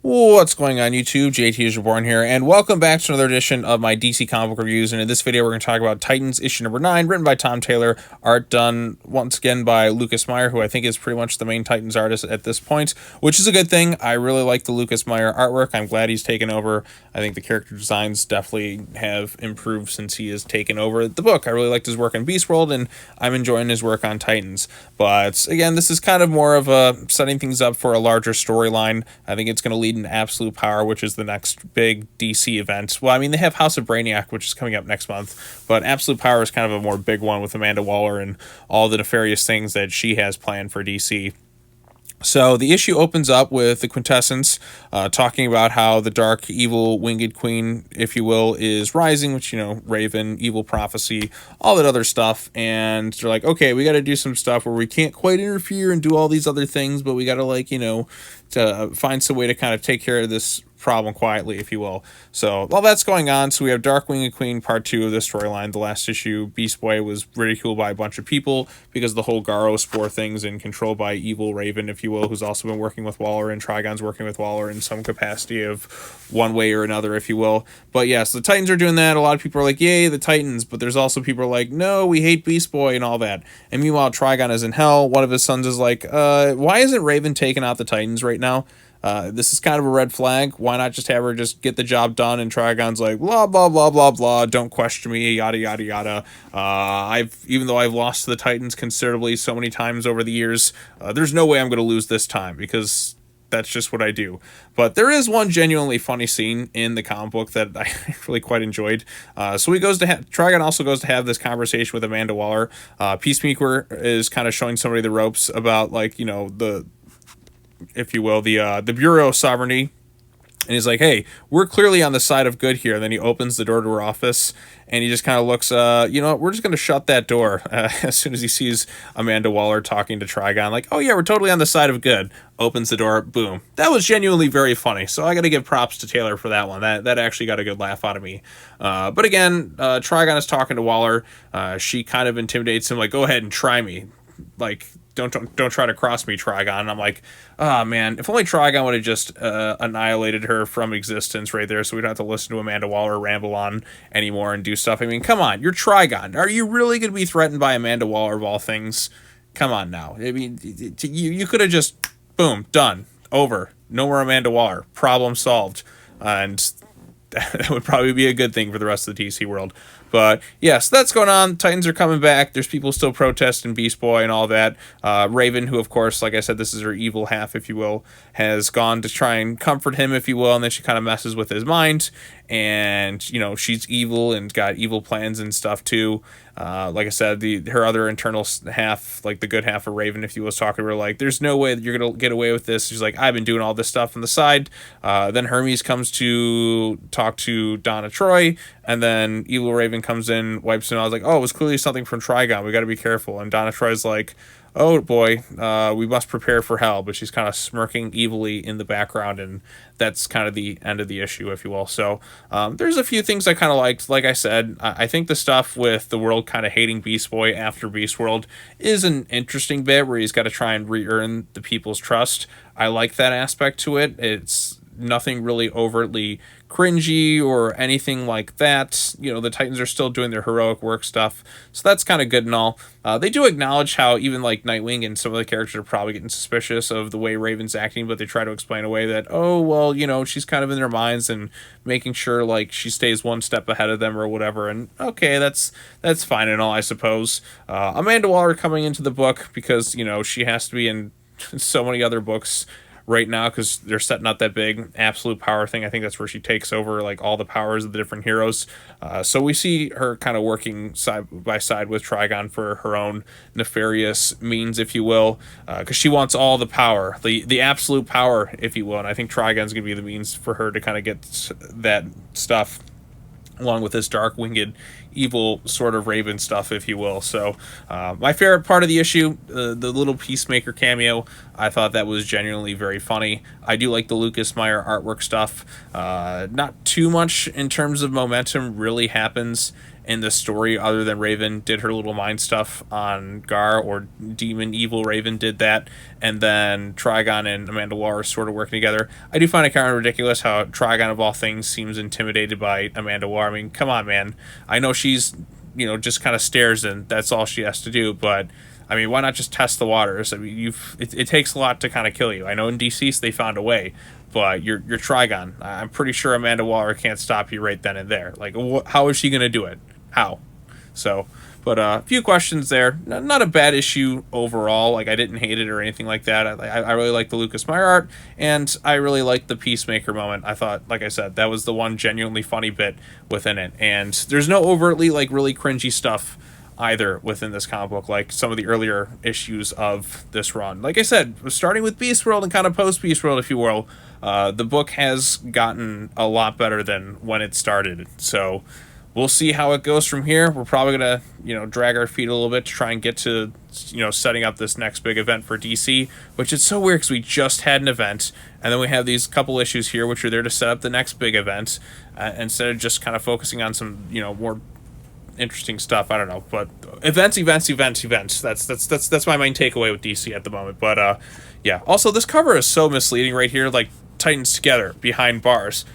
What's going on YouTube? JT is Reborn here, and welcome back to another edition of my DC comic book reviews. And in this video, we're going to talk about Titans issue number 9, written by Tom Taylor, art done once again by Lucas Meyer, who I think is pretty much the main Titans artist at this point, which is a good thing. I really like the Lucas Meyer artwork. I'm glad he's taken over. I think the character designs definitely have improved since he has taken over the book. I really liked his work on Beast World, and I'm enjoying his work on Titans. But again, this is kind of more of a setting things up for a larger storyline. I think it's going to lead in Absolute Power, which is the next big DC event. Well, I mean, they have House of Brainiac, which is coming up next month, but Absolute Power is kind of a more big one with Amanda Waller and all the nefarious things that she has planned for DC. So the issue opens up with the Quintessence talking about how the dark, evil, winged queen, if you will, is rising, which, you know, Raven, evil prophecy, all that other stuff. And they're like, okay, we got to do some stuff where we can't quite interfere and do all these other things, but we got to, like, you know, to find some way to kind of take care of this problem quietly, if you will. So while that's going on, so we have Dark Winged Queen part 2 of the storyline. The last issue, Beast Boy was ridiculed by a bunch of people because the whole Garo Spore things, and controlled by evil Raven, if you will, who's also been working with Waller, and Trigon's working with Waller in some capacity of one way or another, if you will. But yeah, so the Titans are doing that. A lot of people are like, yay, the Titans, but there's also people are like, no, we hate Beast Boy and all that. And meanwhile, Trigon is in hell. One of his sons is like, why isn't Raven taking out the Titans right now? This is kind of a red flag. Why not just have her just get the job done? And Trigon's like, blah, blah, blah, blah, blah. Don't question me, yada, yada, yada. Even though I've lost to the Titans considerably so many times over the years, there's no way I'm going to lose this time, because that's just what I do. But there is one genuinely funny scene in the comic book that I really quite enjoyed. So he goes to Trigon also goes to have this conversation with Amanda Waller. Peacemaker is kind of showing somebody the ropes about, like, you know, the, if you will, the Bureau of Sovereignty. And he's like, hey, we're clearly on the side of good here. And then he opens the door to her office, and he just kind of looks, you know what, we're just going to shut that door as soon as he sees Amanda Waller talking to Trigon. Like, oh yeah, we're totally on the side of good. Opens the door, boom. That was genuinely very funny. So I got to give props to Taylor for that one. That actually got a good laugh out of me. But again, Trigon is talking to Waller. She kind of intimidates him, like, go ahead and try me. Like, don't try to cross me, Trigon. And I'm like, oh man, if only Trigon would have just annihilated her from existence right there, so we don't have to listen to Amanda Waller ramble on anymore and do stuff. I mean, come on, you're Trigon. Are you really going to be threatened by Amanda Waller of all things? Come on now. I mean, you could have just, boom, done, over. No more Amanda Waller. Problem solved. And that would probably be a good thing for the rest of the DC world. But yes, that's going on. Titans are coming back. There's people still protesting Beast Boy and all that. Raven, who, of course, like I said, this is her evil half, if you will, has gone to try and comfort him, if you will, and then she kind of messes with his mind. And, you know, she's evil and got evil plans and stuff too. Like I said, her other internal half, like the good half of Raven, if you was talking to her, like, there's no way that you're gonna get away with this. She's like, I've been doing all this stuff on the side. Then Hermes comes to talk to Donna Troy, and then evil Raven comes in, wipes him. I was like, oh, it was clearly something from Trigon. We got to be careful. And Donna Troy's like, oh boy, we must prepare for hell. But she's kind of smirking evilly in the background, and that's kind of the end of the issue, if you will. So there's a few things I kind of liked. Like I said, I think the stuff with the world kind of hating Beast Boy after Beast World is an interesting bit, where he's got to try and re-earn the people's trust. I like that aspect to it. It's nothing really overtly cringy or anything like that. You know, the Titans are still doing their heroic work stuff, so that's kind of good and all. They do acknowledge how even like Nightwing and some of the characters are probably getting suspicious of the way Raven's acting, but they try to explain away that, oh well, you know, she's kind of in their minds and making sure like she stays one step ahead of them or whatever. And okay, that's fine and all, I suppose. Amanda Waller coming into the book because, you know, she has to be in so many other books right now because they're setting up that big Absolute Power thing. I think that's where she takes over like all the powers of the different heroes. So we see her kind of working side by side with Trigon for her own nefarious means, if you will, because she wants all the power, the absolute power, if you will. And I think Trigon's going to be the means for her to kind of get that stuff, along with this dark winged evil sort of Raven stuff, if you will. So my favorite part of the issue, the little Peacemaker cameo, I thought that was genuinely very funny. I do like the Lucas Meyer artwork stuff. Not too much in terms of momentum really happens in the story other than Raven did her little mind stuff on Gar, or Demon Evil Raven did that, and then Trigon and Amanda Waller are sort of working together. I do find it kind of ridiculous how Trigon, of all things, seems intimidated by Amanda Waller. I mean, come on, man. I know she's, just kind of stares and that's all she has to do, but I mean, why not just test the waters? I mean, it takes a lot to kind of kill you. I know in DC they found a way, but you're Trigon. I'm pretty sure Amanda Waller can't stop you right then and there. Like, how is she going to do it? How? So, but a few questions there. Not a bad issue overall. Like, I didn't hate it or anything like that. I really like the Lucas Meyer art, and I really liked the Peacemaker moment. I thought, like I said, that was the one genuinely funny bit within it. And there's no overtly, like, really cringy stuff either within this comic book, like some of the earlier issues of this run. Like I said, starting with Beast World and kind of post Beast World, if you will, the book has gotten a lot better than when it started. So we'll see how it goes from here. We're probably gonna, drag our feet a little bit to try and get to, setting up this next big event for DC, which is so weird because we just had an event, and then we have these couple issues here which are there to set up the next big event, instead of just kind of focusing on some, more interesting stuff. I don't know, but events. That's my main takeaway with DC at the moment. But yeah. Also, this cover is so misleading right here. Like, Titans together behind bars.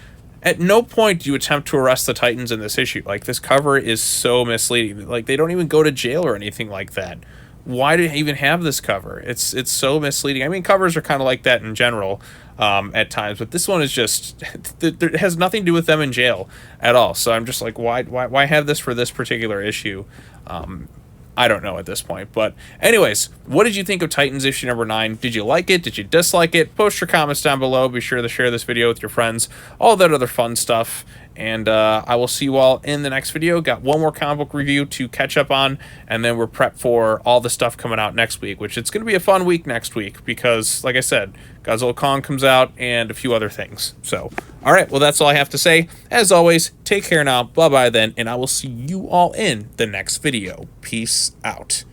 At no point do you attempt to arrest the Titans in this issue. Like, this cover is so misleading. Like, they don't even go to jail or anything like that. Why do you even have this cover? It's so misleading. I mean, covers are kind of like that in general at times, but this one is just it has nothing to do with them in jail at all. So I'm just like, why have this for this particular issue? I don't know at this point. But anyways, what did you think of Titans issue number 9? Did you like it? Did you dislike it? Post your comments down below. Be sure to share this video with your friends. All that other fun stuff. And I will see you all in the next video. Got one more comic book review to catch up on, and then we're prepped for all the stuff coming out next week, which it's going to be a fun week next week because, like I said, Godzilla Kong comes out and a few other things. So, all right, well, that's all I have to say. As always, take care now. Bye-bye then, and I will see you all in the next video. Peace out.